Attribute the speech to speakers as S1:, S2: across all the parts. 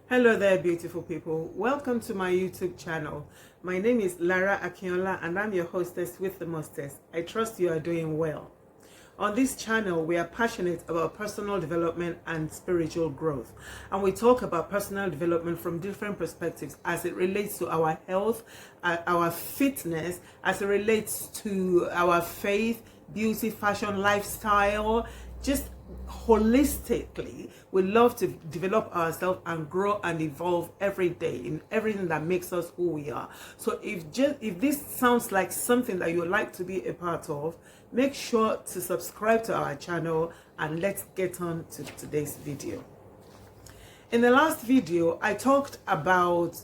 S1: Hello there, beautiful people. Welcome to my YouTube channel. My name is Lara Akinola and I'm your hostess with the mostest. I trust you are doing well. On this channel, we are passionate about personal development and spiritual growth. And we talk about personal development from different perspectives as it relates to our health, our fitness, as it relates to our faith, beauty, fashion, lifestyle, just holistically. We love to develop ourselves and grow and evolve every day in everything that makes us who we are. So if this sounds like something that you would like to be a part of, make sure to subscribe to our channel and let's get on to today's video. In the last video, I talked about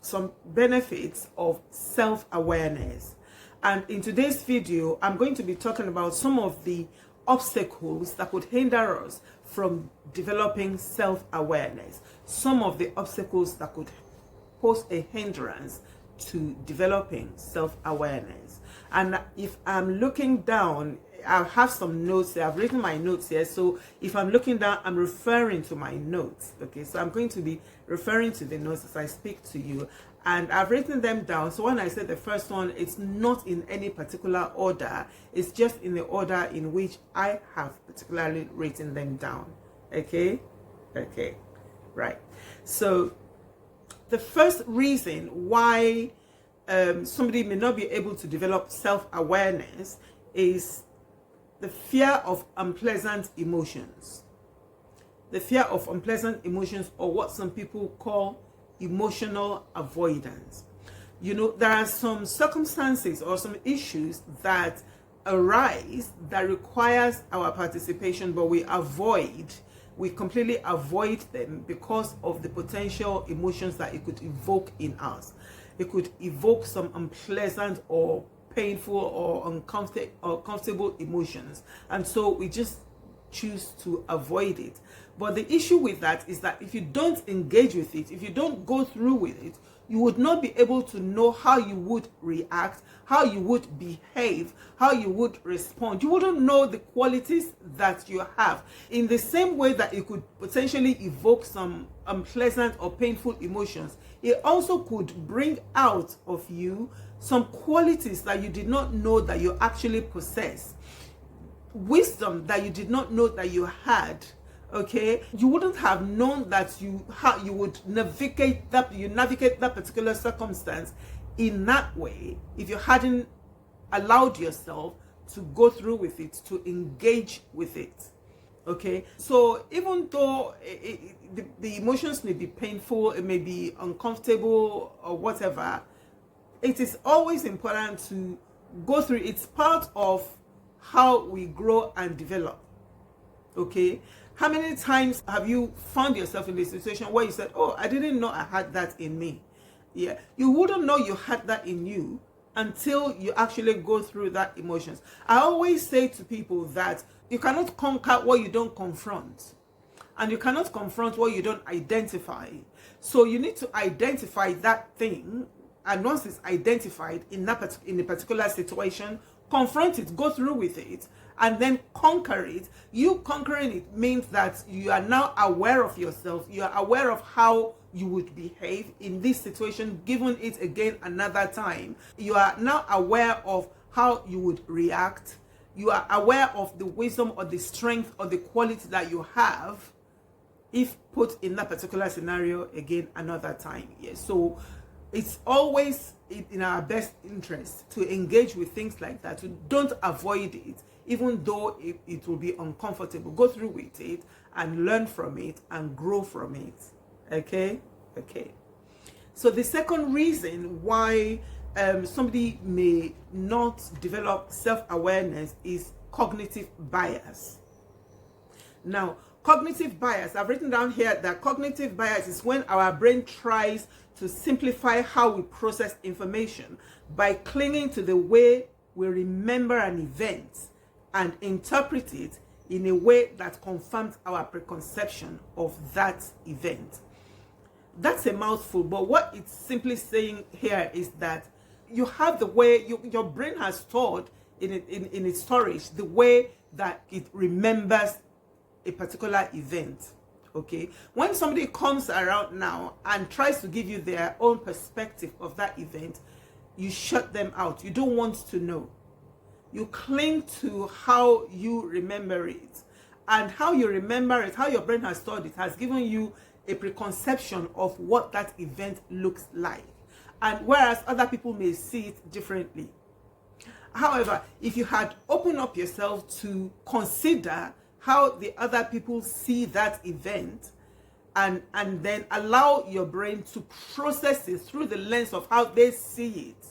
S1: some benefits of self-awareness, and in today's video I'm going to be talking about some of the obstacles that could hinder us from developing self-awareness, some of the obstacles that could pose a hindrance to developing self-awareness. And if I'm looking down, I have some notes here. I've written my notes here, so if I'm looking down, I'm referring to my notes. Okay, so I'm going to be referring to the notes as I speak to you, and I've written them down. So when I say the first one, it's not in any particular order, it's just in the order in which I have particularly written them down. Okay, right. So the first reason why somebody may not be able to develop self-awareness is the fear of unpleasant emotions. The fear of unpleasant emotions, or what some people call emotional avoidance. You know, there are some circumstances or some issues that arise that requires our participation, but we completely avoid them because of the potential emotions that it could evoke in us. It could evoke some unpleasant or painful or uncomfortable emotions, and so we just choose to avoid it. But the issue with that is that if you don't engage with it, if you don't go through with it, you would not be able to know how you would react, how you would behave, how you would respond. You wouldn't know the qualities that you have. In the same way that it could potentially evoke some unpleasant or painful emotions, it also could bring out of you some qualities that you did not know that you actually possess, wisdom that you did not know that you had. Okay, you wouldn't have known that you would navigate that particular circumstance in that way if you hadn't allowed yourself to go through with it, to engage with it. Okay, so even though the emotions may be painful, it may be uncomfortable or whatever, it is always important to go through. It's part of how we grow and develop. Okay, how many times have you found yourself in a situation where you said, oh, I didn't know I had that in me? Yeah, you wouldn't know you had that in you until you actually go through that emotions. I always say to people that you cannot conquer what you don't confront, and you cannot confront what you don't identify. So you need to identify that thing, and once it's identified in a particular situation, confront it, go through with it, and then conquer it. You conquering it means that you are now aware of yourself. You are aware of how you would behave in this situation, given it again another time. You are now aware of how you would react. You are aware of the wisdom or the strength or the quality that you have if put in that particular scenario again another time. Yes, so it's always in our best interest to engage with things like that. To don't avoid it, even though it will be uncomfortable. Go through with it and learn from it and grow from it. Okay. So the second reason why somebody may not develop self-awareness is cognitive bias. Now, cognitive bias, I've written down here that cognitive bias is when our brain tries to simplify how we process information by clinging to the way we remember an event and interpret it in a way that confirms our preconception of that event. That's a mouthful, but what it's simply saying here is that you have the way your brain has stored in its storage the way that it remembers a particular event okay? When somebody comes around now and tries to give you their own perspective of that event, you shut them out. You don't want to know. You cling to how you remember it. And how you remember it, how your brain has stored it, has given you a preconception of what that event looks like. And whereas other people may see it differently. However, if you had opened up yourself to consider how the other people see that event, and then allow your brain to process it through the lens of how they see it,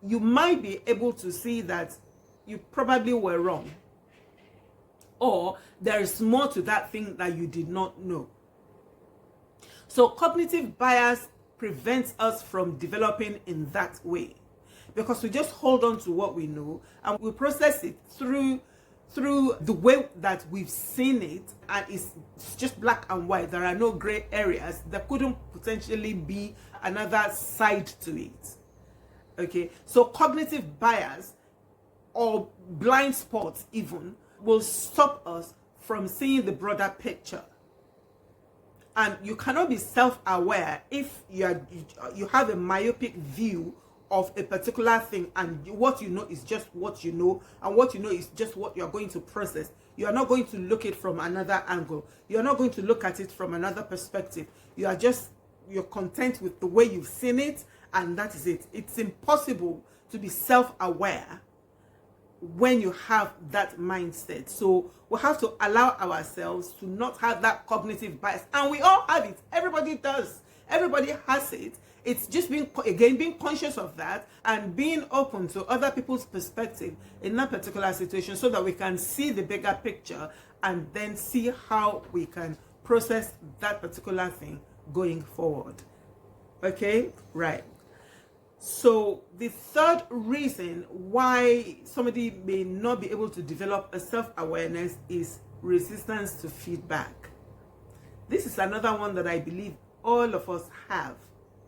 S1: you might be able to see that you probably were wrong, or there is more to that thing that you did not know. So cognitive bias prevents us from developing in that way, because we just hold on to what we know and we process it through the way that we've seen it, and it's just black and white. There are no gray areas. There couldn't potentially be another side to it. Okay, so cognitive bias or blind spots even will stop us from seeing the broader picture. And you cannot be self-aware if you have a myopic view of a particular thing, and what you know is just what you know, and what you know is just what you're going to process. You are not going to look at it from another angle. You're not going to look at it from another perspective. You're content with the way you've seen it, and that is it. It's impossible to be self-aware when you have that mindset. So we have to allow ourselves to not have that cognitive bias, and we all have it. Everybody does. Everybody has it. It's just being conscious of that and being open to other people's perspective in that particular situation, so that we can see the bigger picture and then see how we can process that particular thing going forward. Okay, right. So the third reason why somebody may not be able to develop a self-awareness is resistance to feedback. This is another one that I believe all of us have.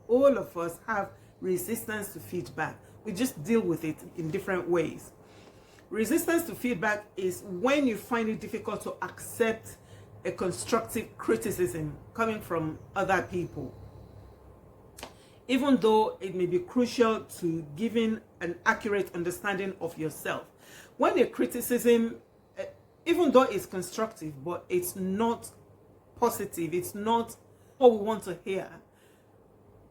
S1: All of us have resistance to feedback. We just deal with it in different ways. Resistance to feedback is when you find it difficult to accept a constructive criticism coming from other people, even though it may be crucial to giving an accurate understanding of yourself. When a criticism, even though it's constructive, but it's not positive, it's not what we want to hear,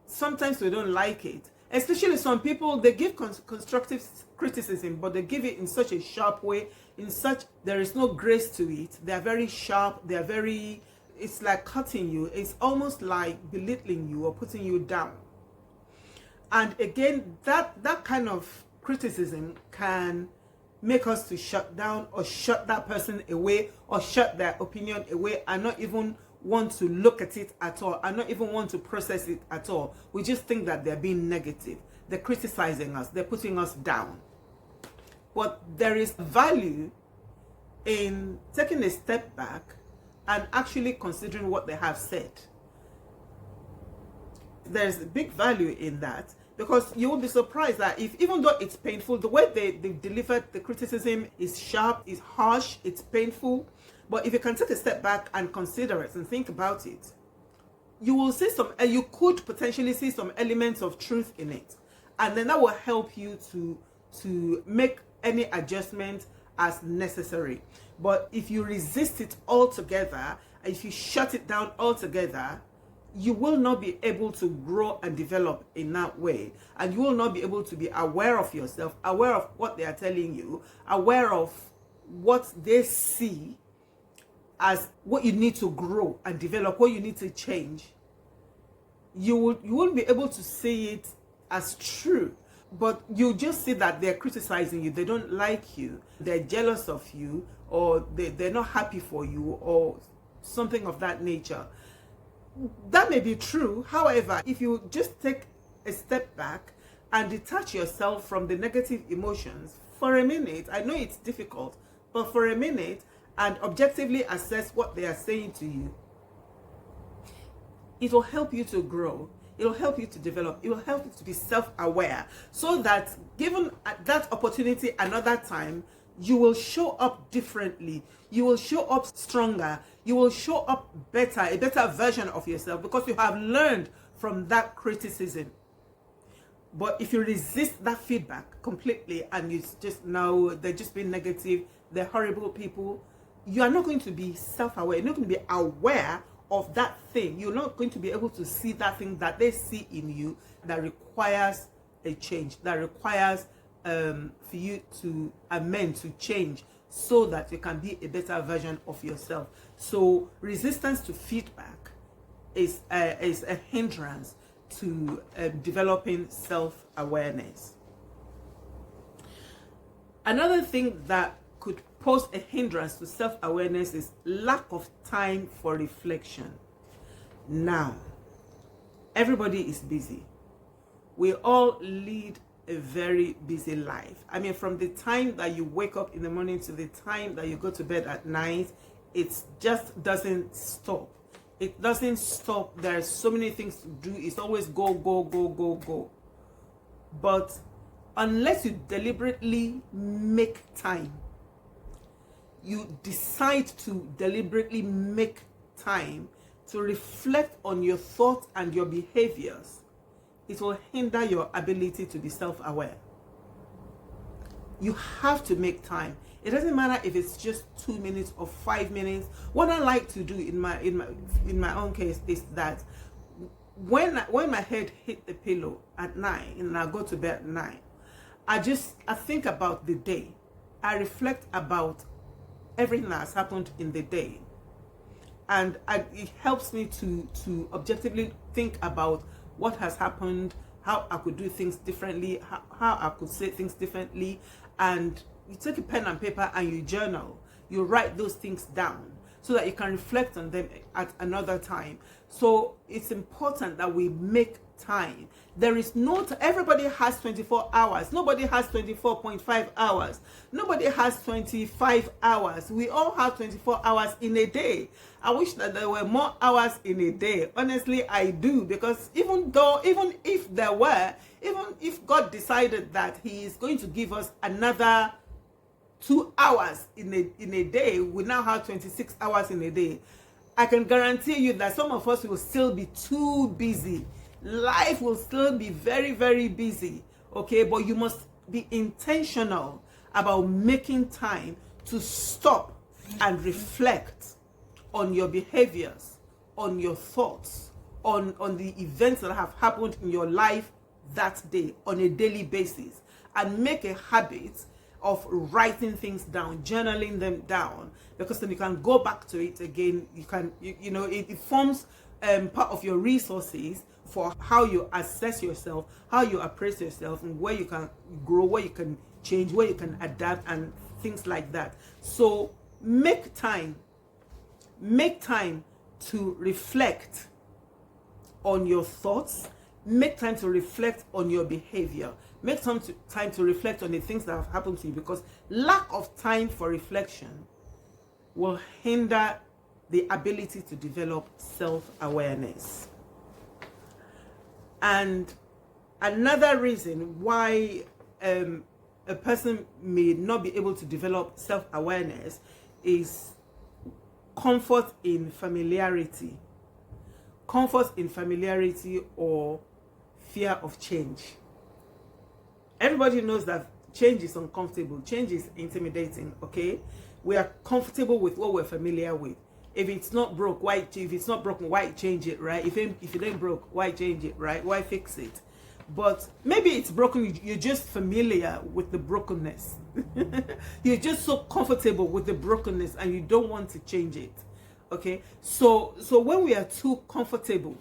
S1: sometimes we don't like it. Especially some people, they give constructive criticism, but they give it in such a sharp way, there is no grace to it. They are very sharp, it's like cutting you. It's almost like belittling you or putting you down. And again, that kind of criticism can make us to shut down or shut that person away or shut their opinion away and not even want to look at it at all and not even want to process it at all. We just think that they're being negative. They're criticizing us. They're putting us down. But there is value in taking a step back and actually considering what they have said. There's a big value in that, because you will be surprised that even though it's painful, the way they delivered the criticism is sharp, is harsh, it's painful. But if you can take a step back and consider it and think about it, you will see you could potentially see some elements of truth in it. And then that will help you to make any adjustment as necessary. But if you resist it altogether, if you shut it down altogether, you will not be able to grow and develop in that way. And you will not be able to be aware of yourself, aware of what they are telling you, aware of what they see as what you need to grow and develop, what you need to change. You won't be able to see it as true, but you just see that they're criticizing you, they don't like you, they're jealous of you, or they're not happy for you, or something of that nature. That may be true. However, if you just take a step back and detach yourself from the negative emotions for a minute, I know it's difficult, but for a minute, and objectively assess what they are saying to you, it will help you to grow. It will help you to develop. It will help you to be self-aware, so that given that opportunity another time you will show up differently. You will show up stronger. You will show up better, a better version of yourself, because you have learned from that criticism. But if you resist that feedback completely and you just know they're just being negative, they're horrible people, you are not going to be self-aware. You're not going to be aware of that thing. You're not going to be able to see that thing that they see in you that requires a change, that requires for you to amend, to change, so that you can be a better version of yourself. So resistance to feedback is a hindrance to developing self-awareness. Another thing that could pose a hindrance to self-awareness is lack of time for reflection. Now, everybody is busy. We all lead a very busy life. I mean, from the time that you wake up in the morning to the time that you go to bed at night, it just doesn't stop. It doesn't stop. There are so many things to do. It's always go, go, go, go, go. But unless you deliberately make time, you decide to deliberately make time to reflect on your thoughts and your behaviors, it will hinder your ability to be self-aware. You have to make time. It doesn't matter if it's just 2 minutes or 5 minutes. What I like to do in my own case is that when my head hit the pillow at night and I go to bed at night, I think about the day. I reflect about everything that has happened in the day, and it helps me to objectively think about what has happened, how I could do things differently, how I could say things differently. And you take a pen and paper and you journal. You write those things down so that you can reflect on them at another time. So it's important that we make time. There is everybody has 24 hours. Nobody has 24.5 hours. Nobody has 25 hours. We all have 24 hours in a day. I wish that there were more hours in a day. Honestly, I do, because even if God decided that he is going to give us another 2 hours in a day, we now have 26 hours in a day. I can guarantee you that some of us will still be too busy. Life will still be very, very busy, okay? But you must be intentional about making time to stop and reflect on your behaviors, on your thoughts, on the events that have happened in your life that day on a daily basis, and make a habit of writing things down, journaling them down, because then you can go back to it again. You can, it forms part of your resources for how you assess yourself, how you appraise yourself, and where you can grow, where you can change, where you can adapt, and things like that. So make time to reflect on your thoughts. Make time to reflect on your behavior. Make time to reflect on the things that have happened to you, because lack of time for reflection will hinder the ability to develop self-awareness. And another reason why a person may not be able to develop self-awareness is comfort in familiarity. Comfort in familiarity or fear of change. Everybody knows that change is uncomfortable. Change is intimidating, okay? We are comfortable with what we're familiar with. If it's not broke, if it's not broken, why change it, right? If it ain't broke, why change it, right? Why fix it? But maybe it's broken, you're just familiar with the brokenness. You're just so comfortable with the brokenness and you don't want to change it. Okay? So when we are too comfortable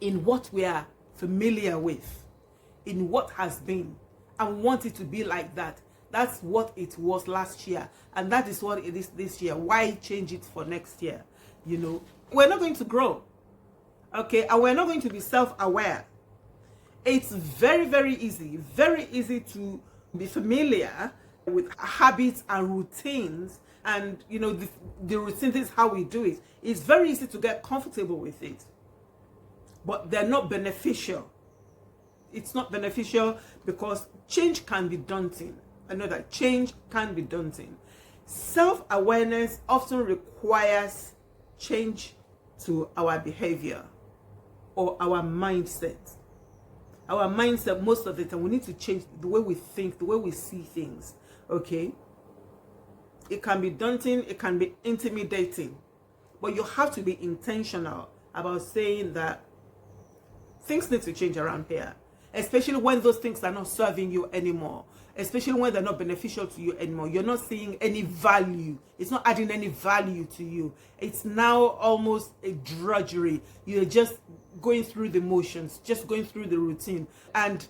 S1: in what we are familiar with, in what has been, and want it to be like that, that's what it was last year, and that is what it is this year. Why change it for next year? We're not going to grow, okay? And we're not going to be self-aware. It's very, very easy to be familiar with habits and routines, and the routine is how we do it. It's very easy to get comfortable with it, but they're not beneficial. It's not beneficial because change can be daunting. I know that change can be daunting. Self-awareness often requires change to our behavior or our mindset. Our mindset, most of the time, we need to change the way we think, the way we see things. Okay? It can be daunting, it can be intimidating, but you have to be intentional about saying that things need to change around here, especially when those things are not serving you anymore, especially when they're not beneficial to you anymore. You're not seeing any value. It's not adding any value to you. It's now almost a drudgery. You're just going through the motions, just going through the routine. And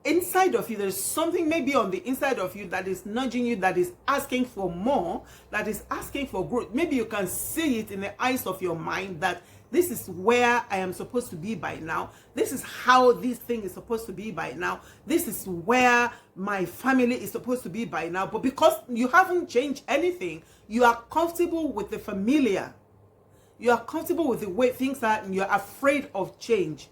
S1: inside of you, there's something maybe on the inside of you that is nudging you, that is asking for more, that is asking for growth. Maybe you can see it in the eyes of your mind that this is where I am supposed to be by now. This is how this thing is supposed to be by now. This is where my family is supposed to be by now. But because you haven't changed anything, you are comfortable with the familiar. You are comfortable with the way things are, and you're afraid of change.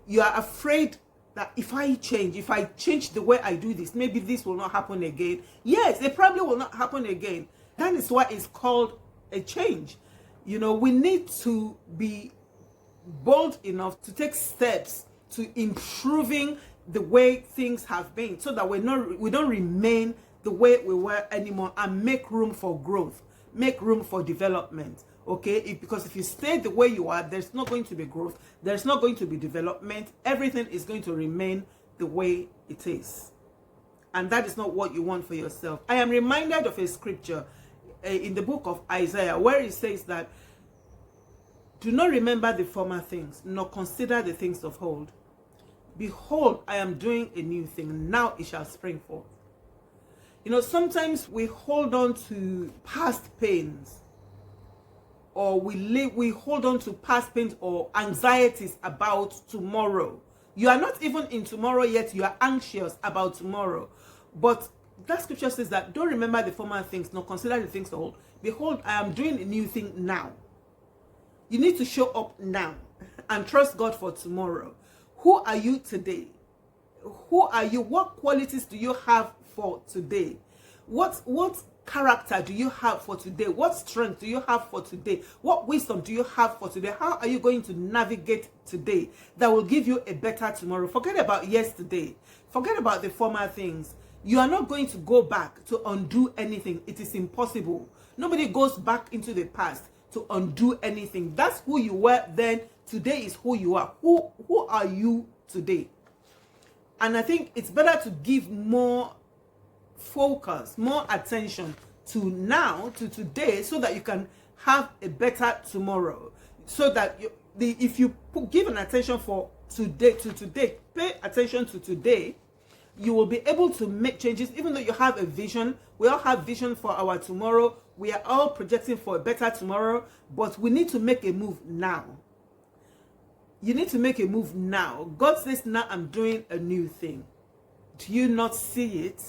S1: You are afraid that if I change the way I do this, maybe this will not happen again. Yes, it probably will not happen again. That is why it's called a change. You know, we need to be bold enough to take steps to improving the way things have been, so that we don't remain the way we were anymore, and make room for growth, make room for development. Okay, because if you stay the way you are, there's not going to be growth, there's not going to be development. Everything is going to remain the way it is, and that is not what you want for yourself. I am reminded of a scripture in the book of Isaiah, where it says that, do not remember the former things, nor consider the things of old. Behold, I am doing a new thing, now it shall spring forth. You know, sometimes we hold on to past pains, or we hold on to past pains or anxieties about tomorrow. You are not even in tomorrow yet, you are anxious about tomorrow. But that scripture says that, don't remember the former things, nor consider the things of old. Behold, I am doing a new thing now. You need to show up now and trust God for tomorrow. Who are you today? Who are you? What qualities do you have for today? What character do you have for today? What strength do you have for today? What wisdom do you have for today? How are you going to navigate today that will give you a better tomorrow? Forget about yesterday. Forget about the former things. You are not going to go back to undo anything. It is impossible. Nobody goes back into the past to undo anything. That's who you were then. Today is who you are. Who are you today? And I think it's better to give more focus, more attention to now, to today, so that you can have a better tomorrow. So that if you give an attention for today, pay attention to today, you will be able to make changes. Even though you have a vision, we all have vision for our tomorrow. We are all projecting for a better tomorrow, but we need to make a move now. You need to make a move now. God says, now I'm doing a new thing. Do you not see it?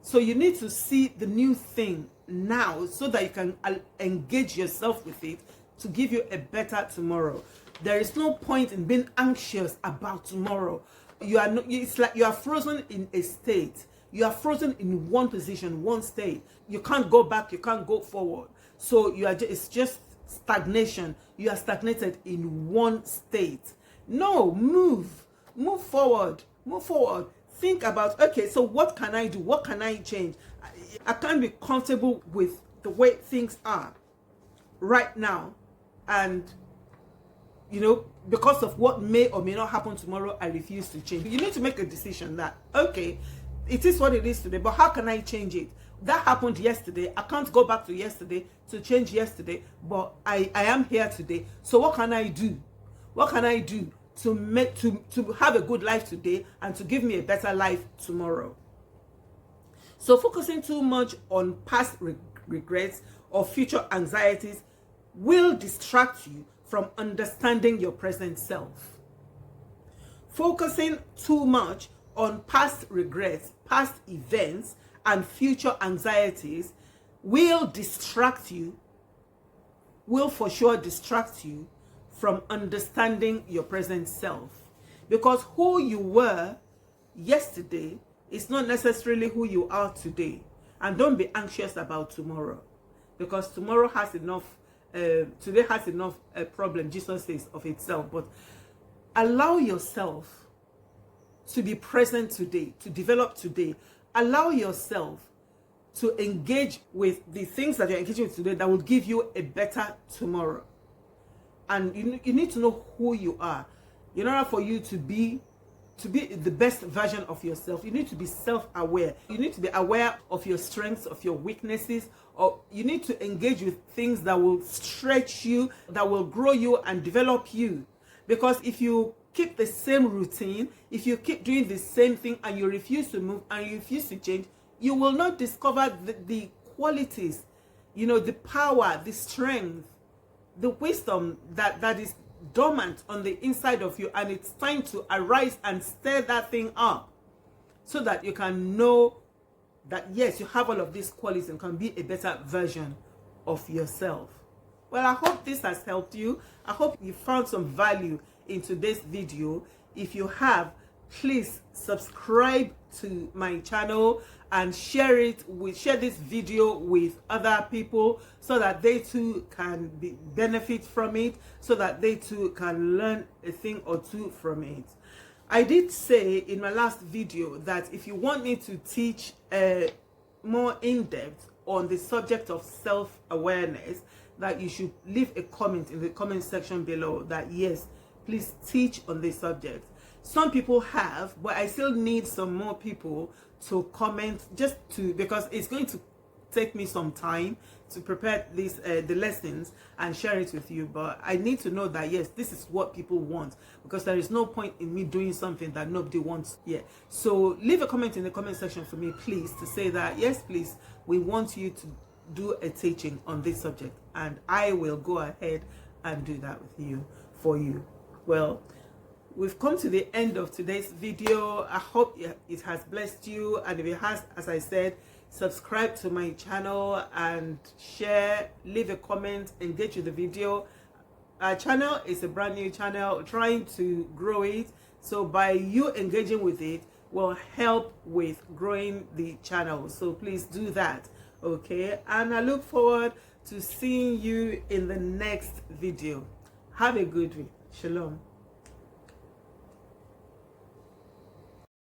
S1: So you need to see the new thing now, so that you can engage yourself with it to give you a better tomorrow. There is no point in being anxious about tomorrow. It's like you are frozen in a state. You are frozen in one position, one state. You can't go back, you can't go forward. So it's just stagnation. You are stagnated in one state. No, move forward. Think about, okay, so what can I do? What can I change? I can't be comfortable with the way things are right now. And, because of what may or may not happen tomorrow, I refuse to change. You need to make a decision that, okay, it is what it is today, but how can I change it? That happened yesterday. I can't go back to yesterday to change yesterday, but I am here today. So what can I do? What can I do to have a good life today and to give me a better life tomorrow? So focusing too much on past regrets or future anxieties will distract you from understanding your present self. Focusing too much on past regrets, past events, and future anxieties will for sure distract you from understanding your present self. Because who you were yesterday It's not necessarily who you are today. And don't be anxious about tomorrow, because tomorrow has enough, today has enough problem, Jesus says, of itself. But allow yourself to be present today, to develop today. Allow yourself to engage with the things that you're engaging with today that will give you a better tomorrow. And you need to know who you are. In order for you to be the best version of yourself, you need to be self-aware. You need to be aware of your strengths, of your weaknesses, or you need to engage with things that will stretch you, that will grow you and develop you. Because if you keep the same routine, if you keep doing the same thing and you refuse to move and you refuse to change, you will not discover the qualities, the power, the strength, the wisdom that is dormant on the inside of you, and it's time to arise and stir that thing up so that you can know that yes, you have all of these qualities and can be a better version of yourself. Well, I hope this has helped you. I hope you found some value in today's video. If you have, please subscribe to my channel and share this video with other people so that they too can benefit from it, so that they too can learn a thing or two from it. I did say in my last video that if you want me to teach more in depth on the subject of self-awareness, that you should leave a comment in the comment section below that yes, please teach on this subject. Some people have, but I still need some more people to comment, because it's going to take me some time to prepare the lessons and share it with you. But I need to know that yes, this is what people want, because there is no point in me doing something that nobody wants yet. So leave a comment in the comment section for me, please, to say that yes, please, we want you to do a teaching on this subject, and I will go ahead and do that with you, for you. Well, we've come to the end of today's video. I hope it has blessed you, and if it has, as I said, subscribe to my channel and share, leave a comment, engage with the video. Our channel is a brand new channel, trying to grow it, so by you engaging with it will help with growing the channel. So please do that, okay? And I look forward to seeing you in the next video. Have a good week. Shalom.